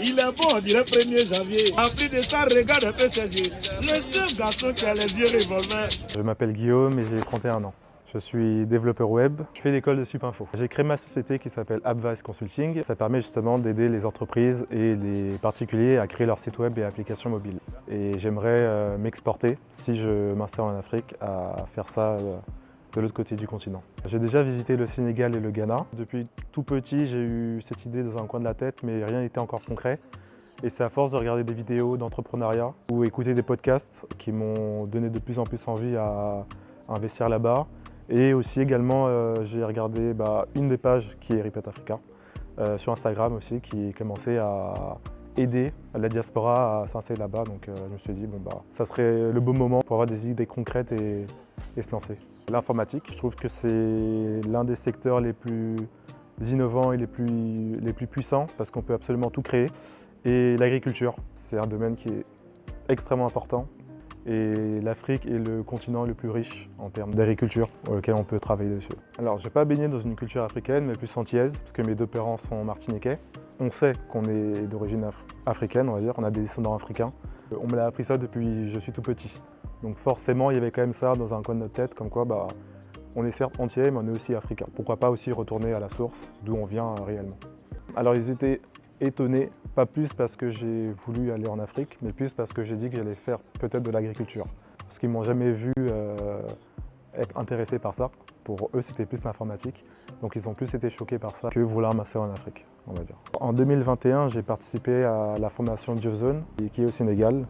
Il est bon, on dirait 1er janvier. En plus de ça, regarde un peu ses yeux. Le seul garçon qui a les yeux revolvers. Je m'appelle Guillaume et j'ai 31 ans. Je suis développeur web. Je fais l'école de Supinfo. J'ai créé ma société qui s'appelle Appvice Consulting. Ça permet justement d'aider les entreprises et les particuliers à créer leur site web et applications mobiles. Et j'aimerais m'exporter, si je m'installe en Afrique, à faire ça de l'autre côté du continent. J'ai déjà visité le Sénégal et le Ghana. Depuis tout petit, j'ai eu cette idée dans un coin de la tête, mais rien n'était encore concret. Et c'est à force de regarder des vidéos d'entrepreneuriat ou écouter des podcasts qui m'ont donné de plus en plus envie à investir là-bas. Et aussi également, j'ai regardé une des pages qui est Ripet Africa, sur Instagram aussi, qui commençait à aider la diaspora à s'installer là-bas. Donc je me suis dit, ça serait le bon moment pour avoir des idées concrètes et se lancer. L'informatique, je trouve que c'est l'un des secteurs les plus innovants et les plus puissants parce qu'on peut absolument tout créer. Et l'agriculture, c'est un domaine qui est extrêmement important. Et l'Afrique est le continent le plus riche en termes d'agriculture auquel on peut travailler dessus. Alors, je n'ai pas baigné dans une culture africaine, mais plus antillaise, parce que mes deux parents sont martiniquais. On sait qu'on est d'origine africaine, on va dire, on a des descendants africains. On me l'a appris ça depuis que je suis tout petit. Donc forcément, il y avait quand même ça dans un coin de notre tête, comme quoi on est certes entier, mais on est aussi africain. Pourquoi pas aussi retourner à la source, d'où on vient réellement. Alors, ils étaient étonné, pas plus parce que j'ai voulu aller en Afrique, mais plus parce que j'ai dit que j'allais faire peut-être de l'agriculture. Parce qu'ils ne m'ont jamais vu être intéressé par ça. Pour eux, c'était plus l'informatique. Donc ils ont plus été choqués par ça que vouloir m'installer en Afrique, on va dire. En 2021, j'ai participé à la formation JobZone, qui est au Sénégal,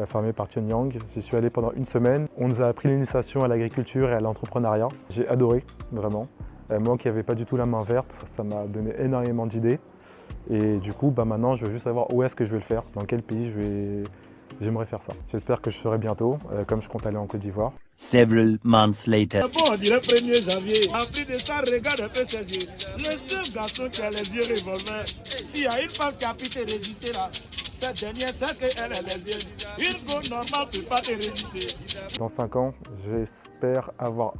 formée par Chen Yang. J'y suis allé pendant une semaine. On nous a appris l'initiation à l'agriculture et à l'entrepreneuriat. J'ai adoré, vraiment. Moi qui n'avais pas du tout la main verte, ça m'a donné énormément d'idées. Et du coup, maintenant, je veux juste savoir où est-ce que je vais le faire, dans quel pays j'aimerais faire ça. J'espère que je serai bientôt, comme je compte aller en Côte d'Ivoire. Several months later. Bon, on dirait 1er janvier. En plus de ça, regarde un peu ses yeux. Le seul garçon qui a les yeux revolvers. S'il y a une femme qui a pu te résister là, cette dernière, c'est qu'elle est lesbienne. Une go normale ne peut pas te résister. Dans 5 ans, j'espère avoir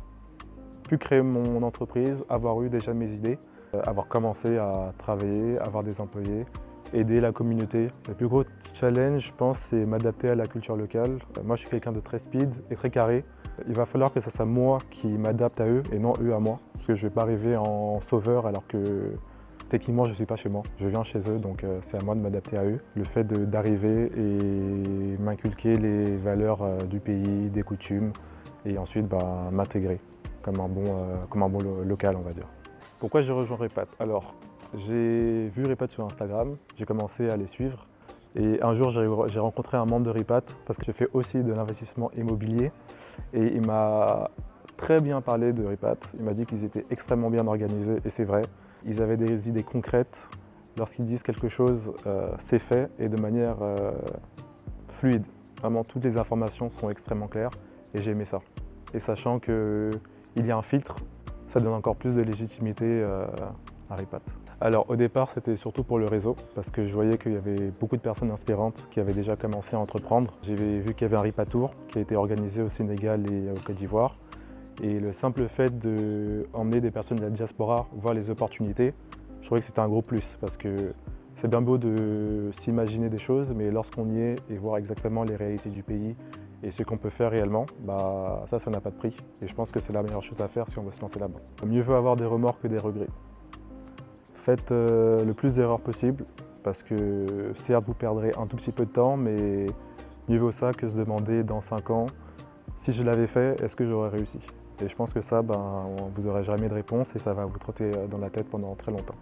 pu créer mon entreprise, avoir eu déjà mes idées, avoir commencé à travailler, avoir des employés, aider la communauté. Le plus gros challenge, je pense, c'est m'adapter à la culture locale. Moi, je suis quelqu'un de très speed et très carré. Il va falloir que ça soit moi qui m'adapte à eux et non eux à moi. Parce que je ne vais pas arriver en sauveur alors que techniquement, je ne suis pas chez moi. Je viens chez eux, donc c'est à moi de m'adapter à eux. Le fait d'arriver et m'inculquer les valeurs du pays, des coutumes, et ensuite m'intégrer comme un bon local, on va dire. Pourquoi j'ai rejoint Ripet? Alors, j'ai vu Ripet sur Instagram, j'ai commencé à les suivre et un jour j'ai rencontré un membre de Ripet parce que je fais aussi de l'investissement immobilier et il m'a très bien parlé de Ripet. Il m'a dit qu'ils étaient extrêmement bien organisés et c'est vrai. Ils avaient des idées concrètes. Lorsqu'ils disent quelque chose, c'est fait et de manière fluide. Vraiment, toutes les informations sont extrêmement claires et j'ai aimé ça. Et sachant qu'il y a un filtre, ça donne encore plus de légitimité à Ripet. Alors au départ, c'était surtout pour le réseau, parce que je voyais qu'il y avait beaucoup de personnes inspirantes qui avaient déjà commencé à entreprendre. J'ai vu qu'il y avait un Ripet Tour qui a été organisé au Sénégal et au Côte d'Ivoire. Et le simple fait d'emmener des personnes de la diaspora voir les opportunités, je trouvais que c'était un gros plus, parce que c'est bien beau de s'imaginer des choses, mais lorsqu'on y est et voir exactement les réalités du pays, et ce qu'on peut faire réellement, ça n'a pas de prix. Et je pense que c'est la meilleure chose à faire si on veut se lancer là-bas. Mieux vaut avoir des remords que des regrets. Faites le plus d'erreurs possible, parce que certes vous perdrez un tout petit peu de temps, mais mieux vaut ça que se demander dans 5 ans, si je l'avais fait, est-ce que j'aurais réussi? Et je pense que ça, vous n'aurez jamais de réponse et ça va vous trotter dans la tête pendant très longtemps.